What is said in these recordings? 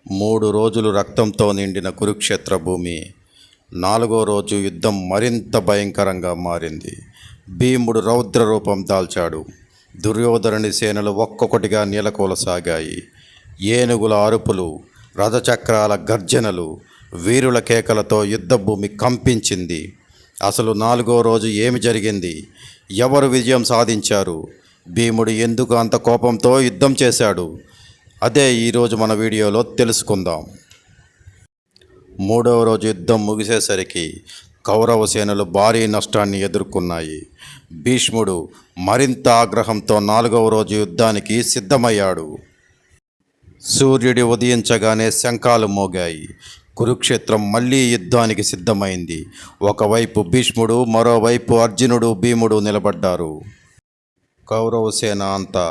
3 రోజులు రక్తంతో నిండిన కురుక్షేత్ర భూమి 4వ రోజు యుద్ధం మరింత భయంకరంగా మారింది. భీముడు రౌద్ర రూపం దాల్చాడు. దుర్యోధనుని సేనలు ఒక్కొక్కటిగా నీలకూలసాగాయి. ఏనుగుల అరుపులు, రథచక్రాల గర్జనలు, వీరుల కేకలతో యుద్ధభూమి కంపించింది. అసలు 4వ రోజు ఏమి జరిగింది? ఎవరు విజయం సాధించారు? భీముడు ఎందుకు అంత కోపంతో యుద్ధం చేశాడు? అదే ఈరోజు మన వీడియోలో తెలుసుకుందాం. 3వ రోజు యుద్ధం ముగిసేసరికి కౌరవ సేనలు భారీ నష్టాన్ని ఎదుర్కొన్నాయి. భీష్ముడు మరింత ఆగ్రహంతో 4వ రోజు యుద్ధానికి సిద్ధమయ్యాడు. సూర్యుడి ఉదయించగానే శంఖాలు మోగాయి. కురుక్షేత్రం మళ్ళీ యుద్ధానికి సిద్ధమైంది. ఒకవైపు భీష్ముడు, మరోవైపు అర్జునుడు, భీముడు నిలబడ్డారు. కౌరవ సేన అంతా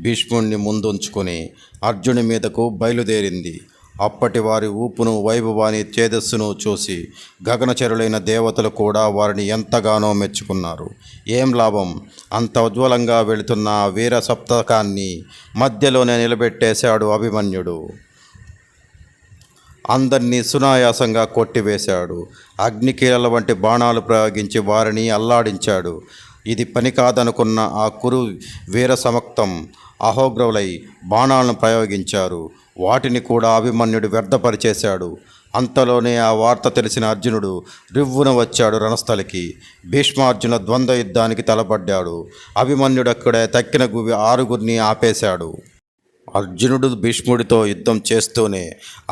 భీష్ముడిని ముందుంచుకొని అర్జుని మీదకు బయలుదేరింది. అప్పటి వారి ఊపును, వైభవాన్ని, తేజస్సును చూసి గగనచరులైన దేవతలు కూడా వారిని ఎంతగానో మెచ్చుకున్నారు. ఏం లాభం? అంత ఉజ్వలంగా వెళుతున్న ఆ వీర సప్తకాన్ని మధ్యలోనే నిలబెట్టేశాడు అభిమన్యుడు. అందరినీ సునాయాసంగా కొట్టివేశాడు. అగ్నికీలల వంటి బాణాలు ప్రయోగించి వారిని అల్లాడించాడు. ఇది పని కాదనుకున్న ఆ కురు వీర సమక్తం అహోగ్రవులై బాణాలను ప్రయోగించారు. వాటిని కూడా అభిమన్యుడు వ్యర్థపరిచేశాడు. అంతలోనే ఆ వార్త తెలిసిన అర్జునుడు రివ్వున వచ్చాడు రణస్థలికి. భీష్మార్జున ద్వంద్వ యుద్ధానికి తలపడ్డాడు. అభిమన్యుడు అక్కడే తక్కిన 6గురిని ఆపేశాడు. అర్జునుడు భీష్ముడితో యుద్ధం చేస్తూనే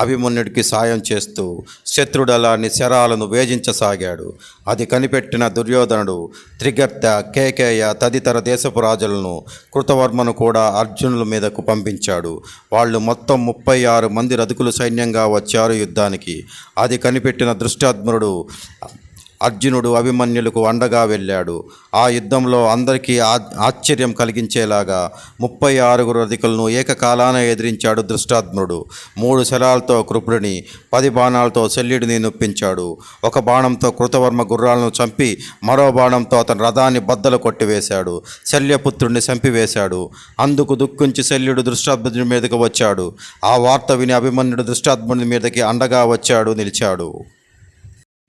అభిమన్యుడికి సాయం చేస్తూ శత్రుడలాన్ని శరాలను వేధించసాగాడు. అది కనిపెట్టిన దుర్యోధనుడు త్రిగర్త, కేకేయ తదితర దేశపు రాజులను, కృతవర్మను కూడా అర్జునుల మీదకు పంపించాడు. వాళ్ళు మొత్తం 36 మంది రథికులు సైన్యంగా వచ్చారు యుద్ధానికి. అది కనిపెట్టిన దృష్టాద్మునుడు అర్జునుడు అభిమన్యులకు అండగా వెళ్ళాడు. ఆ యుద్ధంలో అందరికీ ఆశ్చర్యం కలిగించేలాగా 36 రథికులను ఏకకాలాన ఎదిరించాడు దృష్టాద్ముడు. 3 శరాలతో కృపుడిని, 10 బాణాలతో శల్యుడిని నొప్పించాడు. ఒక బాణంతో కృతవర్మ గుర్రాలను చంపి మరో బాణంతో అతని రథాన్ని బద్దలు కొట్టివేశాడు. శల్యపుత్రుడిని చంపివేశాడు. అందుకు దుఃఖించి శల్యుడు దృష్టాద్ముడి మీదకి వచ్చాడు. ఆ వార్త విని అభిమన్యుడు దృష్టాద్ముడి మీదకి అండగా నిలిచాడు.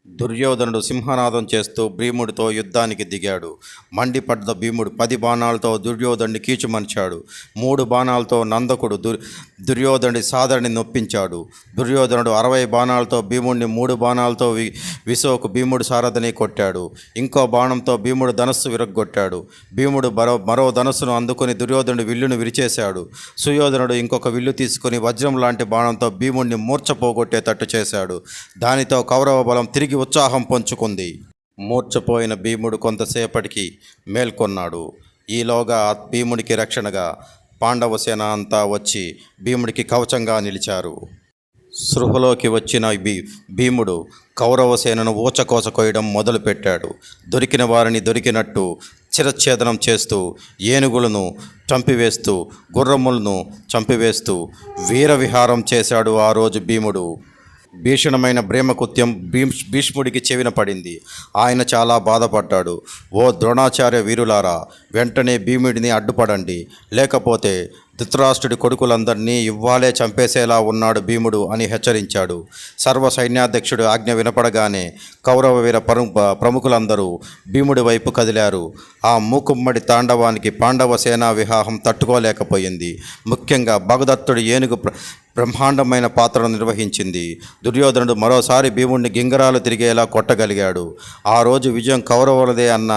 దుర్యోధనుడు సింహనాదం చేస్తూ భీముడితో యుద్ధానికి దిగాడు. మండిపడ్డ భీముడు 10 బాణాలతో దుర్యోధనుడిని కీచుమర్చాడు. 3 బాణాలతో నందకుడు దుర్యోధనుడి సాదరిని నొప్పించాడు. దుర్యోధనుడు 60 బాణాలతో భీముడిని 3 బాణాలతో విసోకు భీముడు సారథిని కొట్టాడు. ఇంకో బాణంతో భీముడు ధనస్సు విరగ్గొట్టాడు. భీముడు మరో ధనస్సును అందుకొని దుర్యోధనుడి విల్లును విరిచేశాడు. సుయోధనుడు ఇంకొక విల్లు తీసుకుని వజ్రం లాంటి బాణంతో భీముడిని మూర్ఛపోగొట్టేటట్టు చేశాడు. దానితో కౌరవ బలం తిరిగి ఉత్సాహం పంచుకుంది. మూర్ఛపోయిన భీముడు కొంతసేపటికి మేల్కొన్నాడు. ఈలోగా భీముడికి రక్షణగా పాండవ సేన అంతా వచ్చి భీముడికి కవచంగా నిలిచారు. సృహలోకి వచ్చిన భీముడు కౌరవ సేనను ఊచకోచ కొయ్యడం మొదలుపెట్టాడు. దొరికిన వారిని దొరికినట్టు చిరచ్ఛేదనం చేస్తూ, ఏనుగులను చంపివేస్తూ, గుర్రములను చంపివేస్తూ వీరవిహారం చేశాడు. ఆ రోజు భీముడు భీషణమైన ప్రేమకృత్యం భీష్ముడికి చెవిన పడింది. ఆయన చాలా బాధపడ్డాడు. ఓ ద్రోణాచార్య వీరులారా, వెంటనే భీముడిని అడ్డుపడండి, లేకపోతే ధృతరాష్ట్రుడి కొడుకులందరినీ ఇవ్వాలే చంపేసేలా ఉన్నాడు భీముడు అని హెచ్చరించాడు. సర్వ సైన్యాధ్యక్షుడు ఆజ్ఞ వినపడగానే కౌరవ వీర ప్రముఖులందరూ భీముడి వైపు కదిలారు. ఆ మూకుమ్మడి తాండవానికి పాండవ సేనా వివాహం తట్టుకోలేకపోయింది. ముఖ్యంగా భగదత్తుడి ఏనుగు బ్రహ్మాండమైన పాత్రను నిర్వహించింది. దుర్యోధనుడు మరోసారి భీముడిని గింగరాలు తిరిగేలా కొట్టగలిగాడు. ఆ రోజు విజయం కౌరవులదే అన్న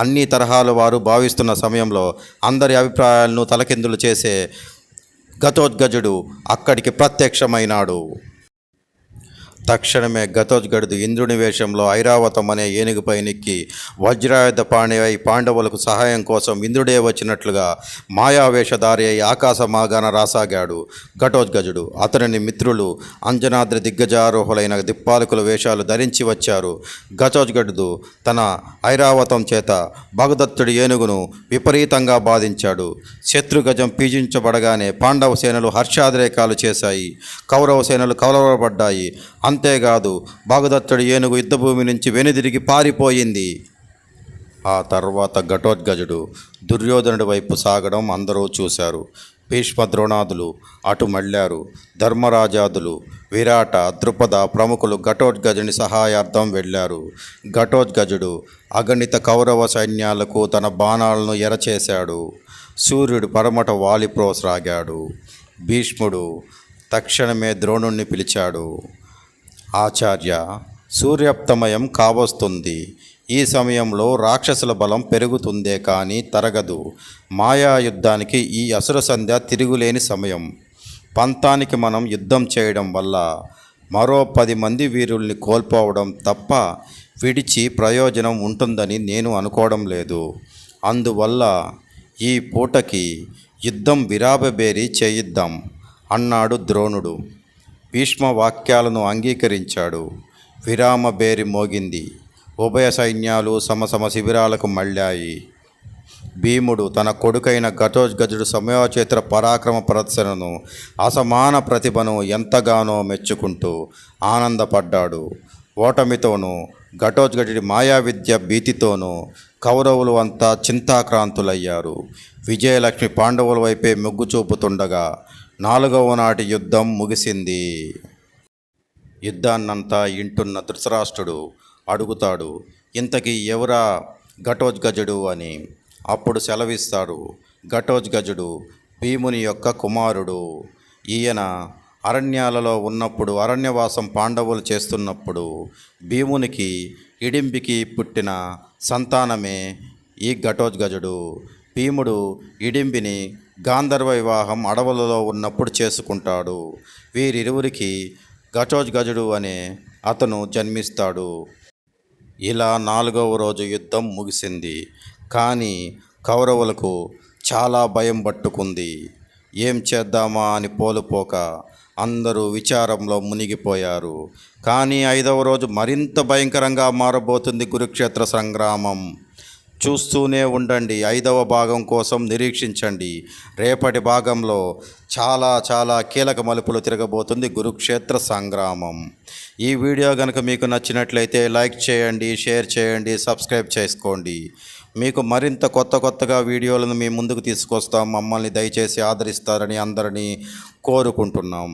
అన్ని తరహాల వారు భావిస్తున్న సమయంలో అందరి అభిప్రాయాలను తలకిందులు చేసే ఘటోత్కచుడు అక్కడికి ప్రత్యక్షమైనాడు. తక్షణమే ఘటోత్కచుడు ఇంద్రుని వేషంలో ఐరావతం అనే ఏనుగుపై నెక్కి వజ్రాయుధ పాణి అయి పాండవులకు సహాయం కోసం ఇంద్రుడే వచ్చినట్లుగా మాయావేషధారి అయి ఆకాశ మార్గాన రాసాగాడు. ఘటోత్కచుడు, అతని మిత్రులు అంజనాద్రి దిగ్గజారోహులైన దిక్పాలకుల వేషాలు ధరించి వచ్చారు. ఘటోత్కచుడు తన ఐరావతం చేత భగదత్తుడి ఏనుగును విపరీతంగా బాధించాడు. శత్రుగజం పీజించబడగానే పాండవ సేనలు హర్షాతిరేకాలు చేశాయి. కౌరవ సేనలు కలవరపడ్డాయి. అంతేకాదు, భగదత్తుడి ఏనుగు యుద్ధభూమి నుంచి వెనుదిరిగి పారిపోయింది. ఆ తర్వాత ఘటోత్కచుడు దుర్యోధనుడి వైపు సాగడం అందరూ చూశారు. భీష్మ ద్రోణాదులు అటు మళ్ళారు. ధర్మరాజాదులు, విరాట, ద్రుపద ప్రముఖులు ఘటోత్కచుని సహాయార్థం వెళ్ళారు. ఘటోత్కచుడు అగణిత కౌరవ సైన్యాలకు తన బాణాలను ఎరచేశాడు. సూర్యుడు పడమట వాలిప్రోసరాగాడు. భీష్ముడు తక్షణమే ద్రోణుణ్ణి పిలిచాడు. ఆచార్య, సూర్యాస్తమయం కావస్తుంది. ఈ సమయంలో రాక్షసుల బలం పెరుగుతుందే కానీ తరగదు. మాయా యుద్ధానికి ఈ అసుర సంధ్య తిరుగులేని సమయం. పంతానికి మనం యుద్ధం చేయడం వల్ల మరో 10 మంది వీరుల్ని కోల్పోవడం తప్ప విడిచి ప్రయోజనం ఉంటుందని నేను అనుకోవడం లేదు. అందువల్ల ఈ పూటకి యుద్ధం విరాబబేరి చేయిద్దాం అన్నాడు ద్రోణుడు. భీష్మ వాక్యాలను అంగీకరించాడు. విరామ బేరి మోగింది. ఉభయ సైన్యాలు సమసమ శిబిరాలకు మళ్ళాయి. భీముడు తన కొడుకైన ఘటోత్కచుడు సమయోచిత పరాక్రమ ప్రదర్శనను, అసమాన ప్రతిభను ఎంతగానో మెచ్చుకుంటూ ఆనందపడ్డాడు. ఓటమితోనూ ఘటోత్కచుడి మాయా విద్య భీతితోనూ కౌరవులు అంతా చింతాక్రాంతులయ్యారు. విజయలక్ష్మి పాండవుల వైపే మొగ్గు చూపుతుండగా 4వ నాటి యుద్ధం ముగిసింది. యుద్ధాన్నంతా ఇంటున్న ధృతరాష్ట్రుడు అడుగుతాడు, ఇంతకీ ఎవరా ఘటోత్కచుడు అని. అప్పుడు సెలవిస్తాడు, ఘటోత్కచుడు భీముని యొక్క కుమారుడు. ఈయన అరణ్యాలలో ఉన్నప్పుడు, అరణ్యవాసం పాండవులు చేస్తున్నప్పుడు భీమునికి ఇడింబికి పుట్టిన సంతానమే ఈ ఘటోత్కచుడు. భీముడు ఇడింబిని గాంధర్వ వివాహం అడవులలో ఉన్నప్పుడు చేసుకుంటాడు. వీరిరువురికి ఘటోత్కచుడు అనే అతను జన్మిస్తాడు. ఇలా 4వ రోజు యుద్ధం ముగిసింది. కానీ కౌరవులకు చాలా భయం పట్టుకుంది. ఏం చేద్దామా అని పోలుపోక అందరూ విచారంలో మునిగిపోయారు. కానీ 5వ రోజు మరింత భయంకరంగా మారబోతుంది కురుక్షేత్ర సంగ్రామం. చూస్తూనే ఉండండి. 5వ భాగం కోసం నిరీక్షించండి. రేపటి భాగంలో చాలా కీలక మలుపులు తిరగబోతుంది కురుక్షేత్ర సంగ్రామం. ఈ వీడియో కనుక మీకు నచ్చినట్లయితే లైక్ చేయండి, షేర్ చేయండి, సబ్స్క్రైబ్ చేసుకోండి. మీకు మరింత కొత్తగా వీడియోలను మీ ముందుకు తీసుకొస్తాం. మమ్మల్ని దయచేసి ఆదరిస్తారని అందరినీ కోరుకుంటున్నాం.